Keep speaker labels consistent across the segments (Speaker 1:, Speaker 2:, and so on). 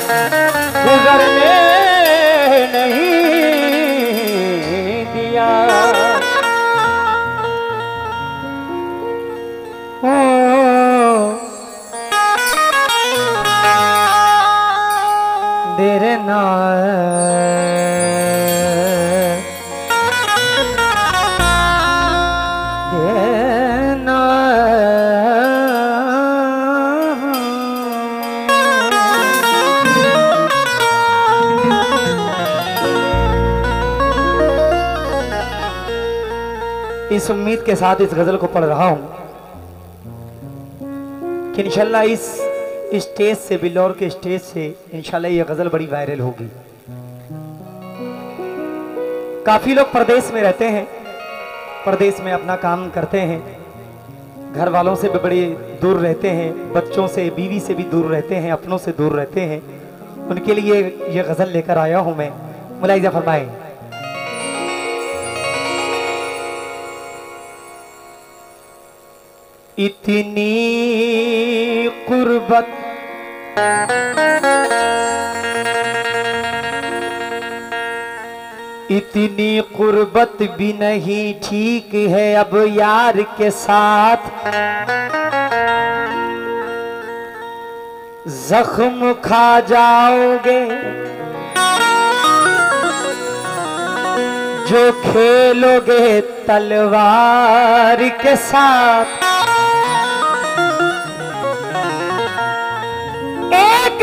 Speaker 1: गुजरने नहीं दिया। तेरे नाल इस उम्मीद के साथ इस गजल को पढ़ रहा हूं कि इंशाल्लाह इस स्टेज से, बिल्लौर के स्टेज से इंशाल्लाह ये गजल बड़ी वायरल होगी। काफी लोग प्रदेश में रहते हैं, प्रदेश में अपना काम करते हैं, घर वालों से भी बड़े दूर रहते हैं, बच्चों से, बीवी से भी दूर रहते हैं, अपनों से दूर रहते हैं। उनके लिए ये गजल लेकर आया हूं मैं। मुलाहिजा फरमाए। इतनी कुर्बत इतनी कुर्बत भी नहीं ठीक है अब यार के साथ। जख्म खा जाओगे जो खेलोगे तलवार के साथ। एक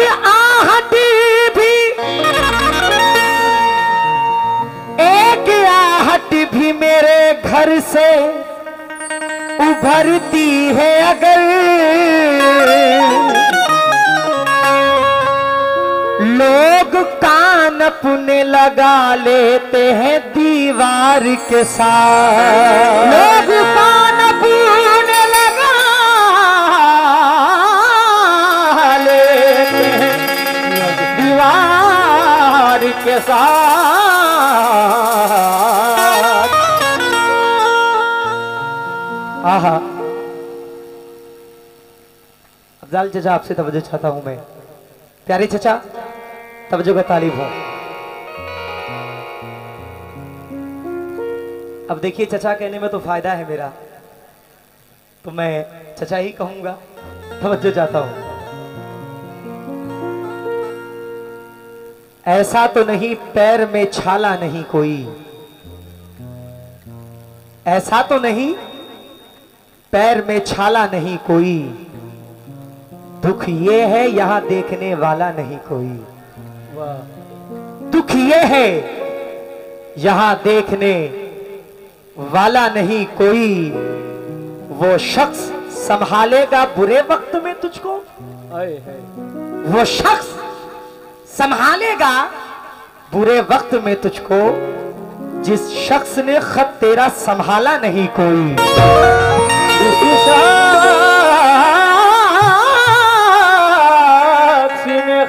Speaker 1: आहट भी मेरे घर से उभरती है अगर, लोग कान अपने लगा लेते हैं दीवार के साथ। लोग कान अपने लगा लेते हैं दीवार के साथ। आहा, अफजाल चचा आपसे तवज्जो चाहता हूं मैं। प्यारे चचा, तवज्जो का तालिब हो। अब देखिए, चचा कहने में तो फायदा है मेरा, तो मैं चचा ही कहूंगा। तवज्जो चाहता हूं। ऐसा तो नहीं पैर में छाला नहीं कोई, ऐसा तो नहीं पैर में छाला नहीं कोई, दुख ये है यहां देखने वाला नहीं कोई। दुख ये है यहां देखने वाला नहीं कोई, वो शख्स संभालेगा बुरे वक्त में तुझको। वो शख्स संभालेगा बुरे वक्त में तुझको, जिस शख्स ने खत तेरा संभाला नहीं कोई।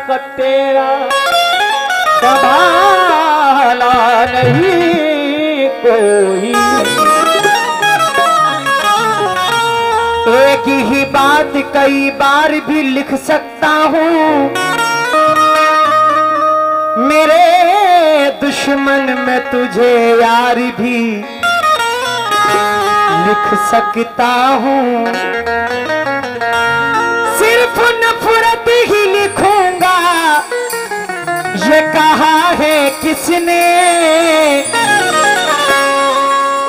Speaker 1: खत तेरा संभाला नहीं कोई। एक ही बात कई बार भी लिख सकता हूँ, मेरे दुश्मन में तुझे यार भी लिख सकता हूँ। सिर्फ नफरत ही लिखूंगा ये कहा है किसने,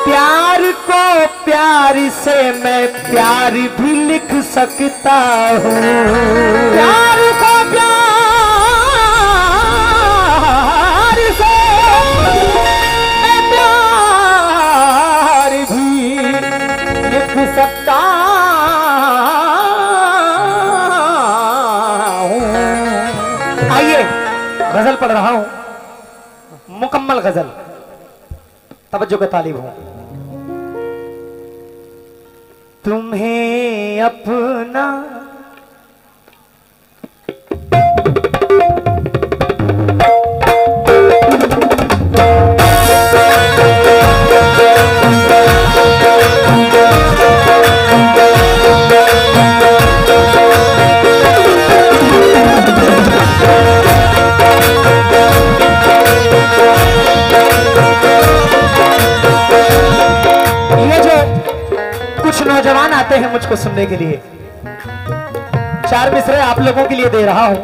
Speaker 1: प्यार को प्यार से मैं प्यार भी लिख सकता हूँ। प्यार को प्यार से मैं प्यार भी लिख सकता हूँ। आइए, गजल पढ़ रहा हूं, मुकम्मल गजल। तवज्जो के तालिब हूं। तुम्हें अपना मुझको सुनने के लिए। 4 मिसरे आप लोगों के लिए दे रहा हूं।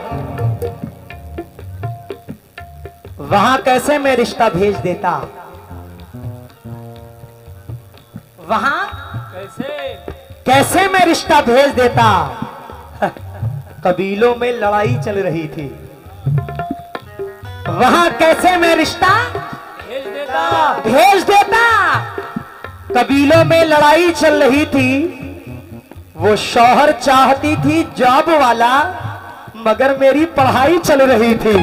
Speaker 1: वहां कैसे मैं रिश्ता भेज देता, वहां कैसे मैं रिश्ता भेज देता। कबीलों में लड़ाई चल रही थी, वहां कैसे मैं रिश्ता भेज देता। कबीलों में लड़ाई चल रही थी, वो शौहर चाहती थी जॉब वाला, मगर मेरी पढ़ाई चल रही थी।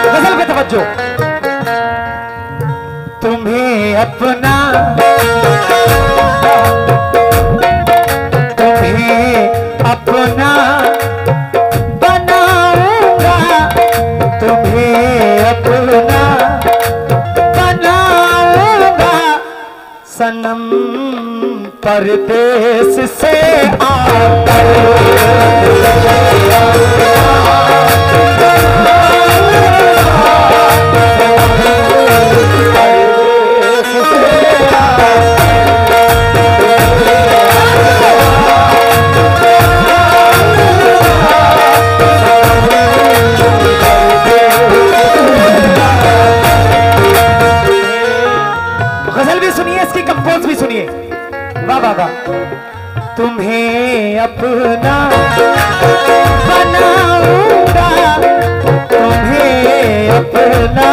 Speaker 1: गजल पे तवज्जो। तुम्हें अपना बनाऊंगा, तुम्हें अपना बनाऊंगा, सनम परदेस से आकर। तुम्हें अपना बनाऊंगा, तुम्हें अपना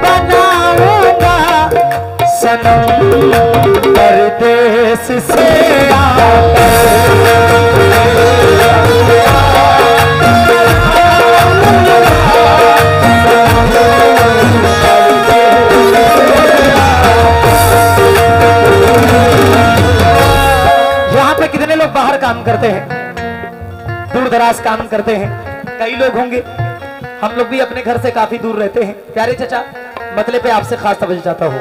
Speaker 1: बनाऊंगा, सनम परदेस से कितने लोग बाहर काम करते हैं, दूर दराज काम करते हैं। कई लोग होंगे, हम लोग भी अपने घर से काफी दूर रहते हैं। प्यारे चचा, मतलब पे आपसे खास तवज्जो चाहता हूं।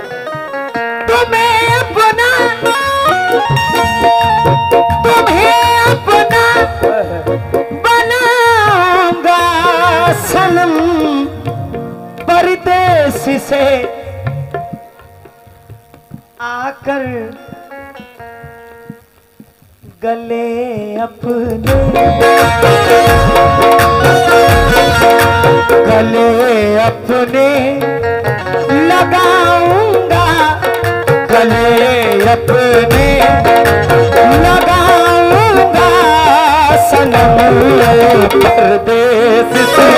Speaker 1: तुम्हें अपना बनाऊंगा, सनम परदेस से आकर, गले अपने लगाऊंगा, गले अपने लगाऊंगा, सनम परदेस से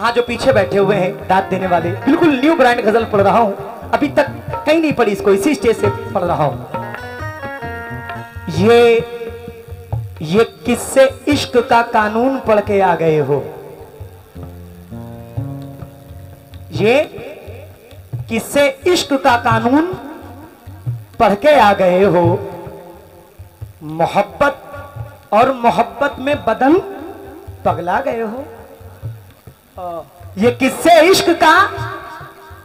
Speaker 1: जो पीछे बैठे हुए हैं दाद देने वाले, बिल्कुल न्यू ब्रांड गजल पढ़ रहा हूं, अभी तक कहीं नहीं पढ़ी इसको, इसी स्टेज से पढ़ रहा हूं। ये किससे इश्क का कानून पढ़ के आ गए हो, ये किससे इश्क का कानून पढ़ के आ गए हो। मोहब्बत और मोहब्बत में बदन पगला गए हो। ये किससे इश्क का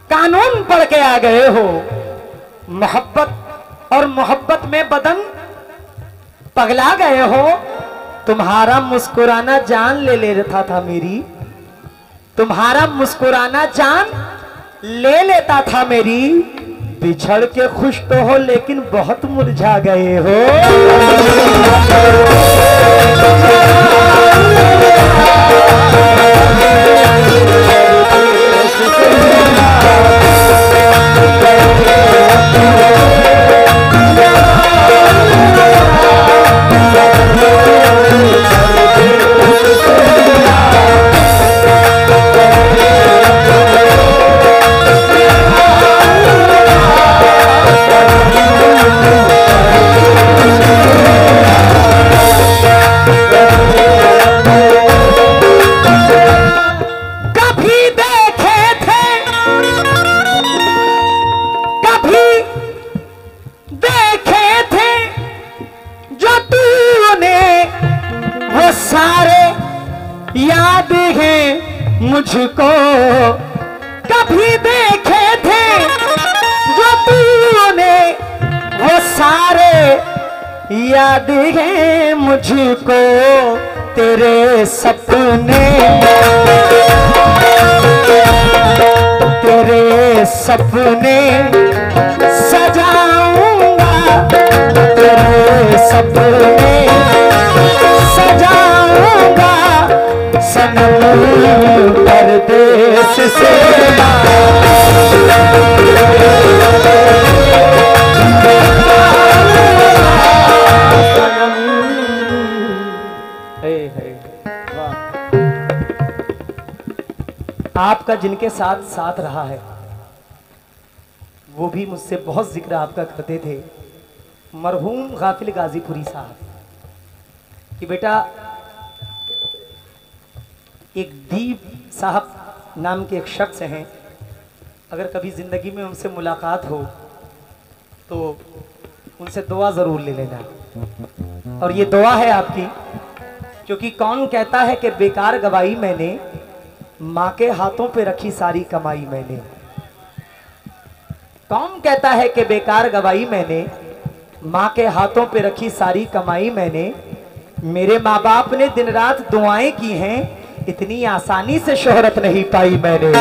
Speaker 1: कानून पढ़ के आ गए हो। मोहब्बत और मोहब्बत में बदन पगला गए हो। तुम्हारा मुस्कुराना जान ले लेता था मेरी, तुम्हारा मुस्कुराना जान ले लेता था मेरी। बिछड़ के खुश तो हो लेकिन बहुत मुरझा गए हो। याद है मुझको कभी देखे थे जो तूने वो सारे, याद है मुझको तेरे सपने, तेरे सपने सजाऊंगा, तेरे सपने सजाऊंगा सनम परदेस से। आपका जिनके साथ साथ रहा है वो भी मुझसे बहुत जिक्र आपका करते थे, मरहूम गाफिल गाजीपुरी साहब, कि बेटा एक दीप साहब नाम के एक शख्स हैं, अगर कभी ज़िंदगी में उनसे मुलाकात हो तो उनसे दुआ ज़रूर ले लेना। और ये दुआ है आपकी, क्योंकि कौन कहता है कि बेकार गवाई मैंने, माँ के हाथों पे रखी सारी कमाई मैंने। कौन कहता है कि बेकार गवाई मैंने, माँ के हाथों पे रखी सारी कमाई मैंने। मेरे माँ बाप ने दिन रात दुआएं की हैं, इतनी आसानी से शोहरत नहीं पाई मैंने।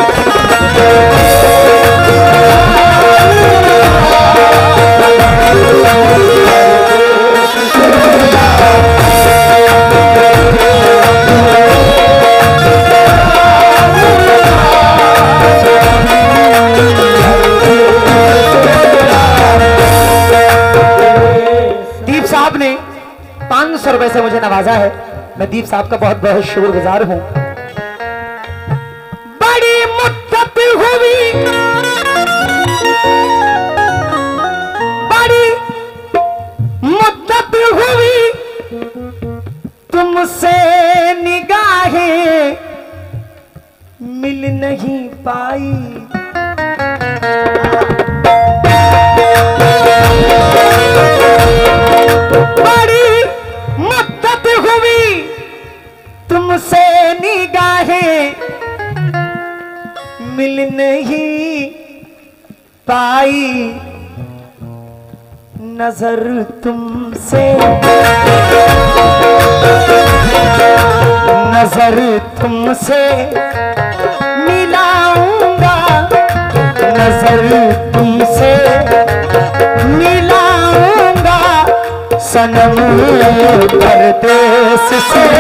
Speaker 1: दीप साहब ने 500 रुपए से मुझे नवाजा है, मैं दीप साहब का बहुत बहुत शुक्रगुजार हूं। बड़ी मुद्दत हुई, बड़ी मुद्दत हुई तुमसे निगाहें मिल नहीं पाई। बड़ी मुद्दत हुई तुमसे निगाहें मिल नहीं पाई, नजर तुमसे, नजर तुमसे मिलाऊंगा, नजर तुमसे मिलाऊंगा सनम परदेस से।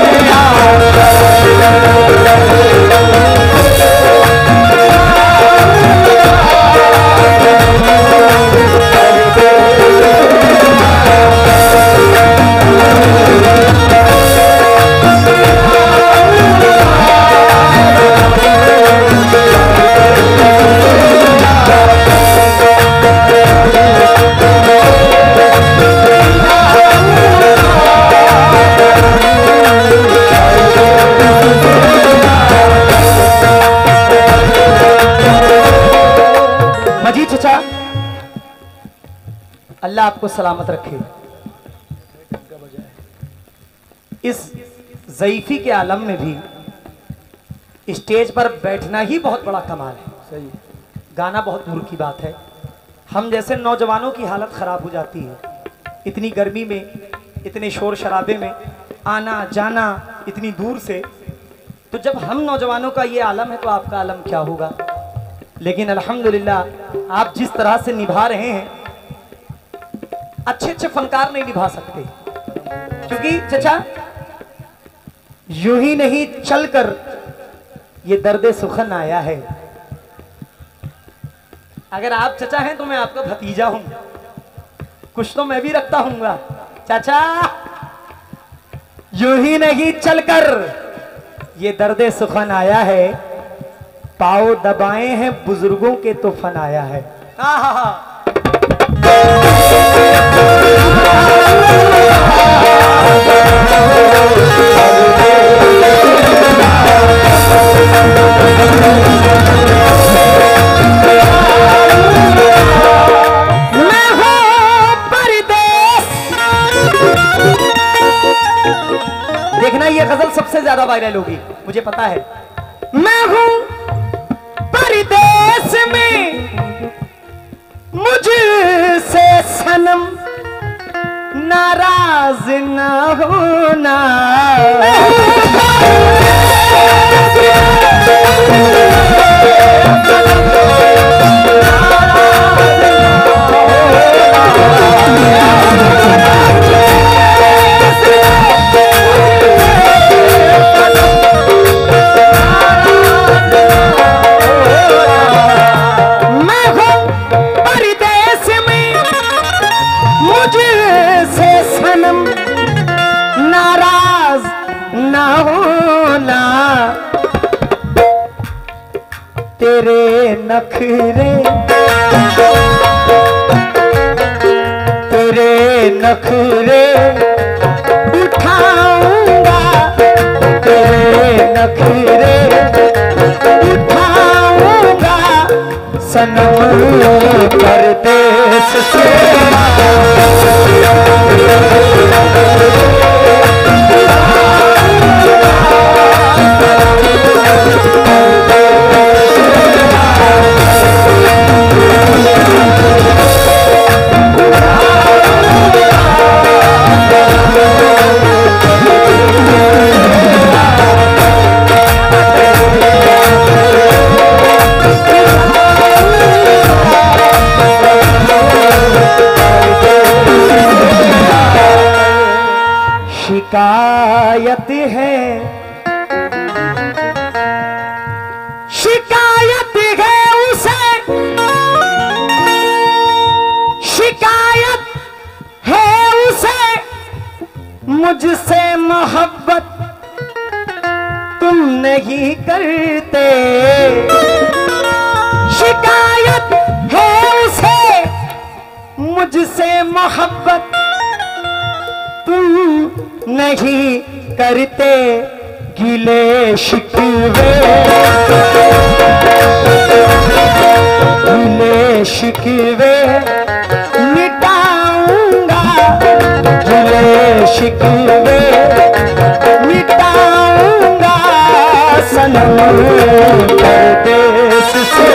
Speaker 1: मजीद चचा, अल्लाह आपको सलामत रखे। इस ज़ईफ़ी के आलम में भी स्टेज पर बैठना ही बहुत बड़ा कमाल है। सही, गाना बहुत दूर की बात है। हम जैसे नौजवानों की हालत ख़राब हो जाती है, इतनी गर्मी में, इतने शोर शराबे में आना जाना इतनी दूर से। तो जब हम नौजवानों का ये आलम है तो आपका आलम क्या होगा। लेकिन अल्हम्दुलिल्लाह आप जिस तरह से निभा रहे हैं, अच्छे अच्छे फनकार नहीं निभा सकते, क्योंकि चचा यूं ही नहीं चलकर ये दर्दे सुखन आया है। अगर आप चचा हैं तो मैं आपका भतीजा हूं, कुछ तो मैं भी रखता हूंगा। चाचा यूं ही नहीं चलकर ये दर्दे सुखन आया है, पाँव दबाए हैं बुजुर्गों के तो फन आया है। मैं हूं परदेस। देखना ये गजल सबसे ज्यादा ज्यादा वायरल होगी, मुझे पता है। मैं हूं परदेश में, मुझसे सनम नाराज ना होना। नाराज ना होना, तेरे नखरे उठाऊंगा, तेरे नखरे उठाऊंगा, सनम परदेस से। शिकायत है, शिकायत है उसे, शिकायत है उसे, मुझसे मोहब्बत तुम नहीं करते। शिकायत है उसे, मुझसे मोहब्बत तुम नहीं करते। गिले शिकवे, गिले शिकवे मिटाऊंगा, गिले शिकवे मिटाऊंगा, सनम परदेस से।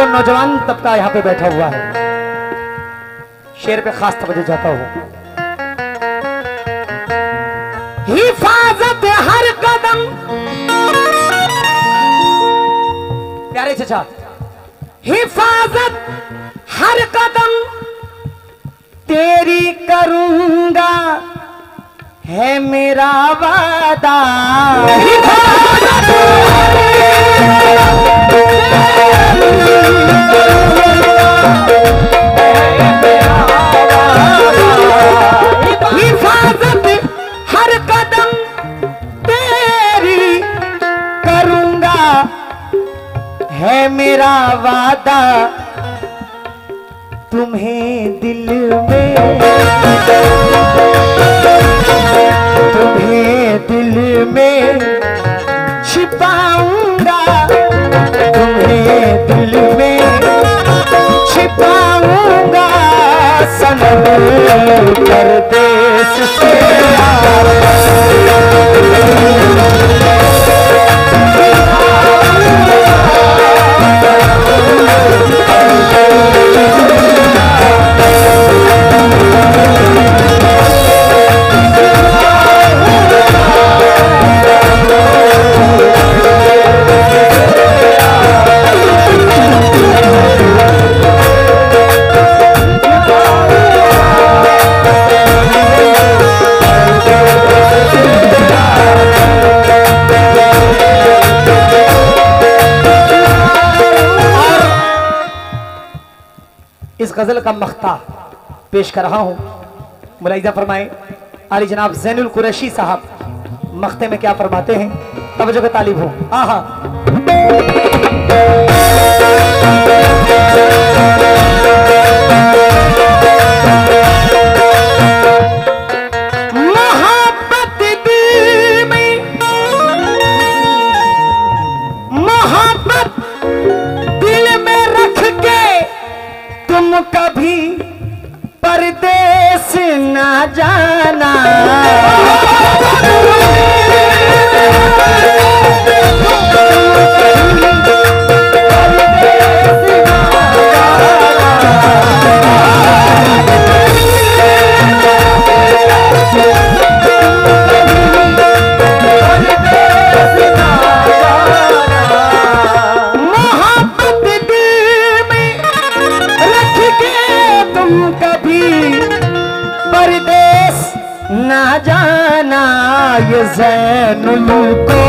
Speaker 1: नौजवान तबका यहाँ पे बैठा हुआ है, शेर पे खास तवज्जो चाहता हूँ। हिफाजत हर कदम, प्यारे चचा, हिफाजत हर कदम तेरी करूंगा, है मेरा वादा। हिफाजत हर कदम तेरी करूंगा, है मेरा वादा। तुम्हें दिल में, तुम्हें दिल में छिपाऊंगा, तुम्हें दिल में छिपाऊंगा, सनम परदेस से। इस गजल का मख्ता पेश कर रहा हूं। मुलाहिजा फरमाएं आली जनाब ज़ैनुल कुरैशी साहब मख्ते में क्या फरमाते हैं, तवज्जो के तालिब हो। आहा कभी परदेस ना जाना, ना जाना ये ज़ैनुल को,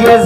Speaker 1: ये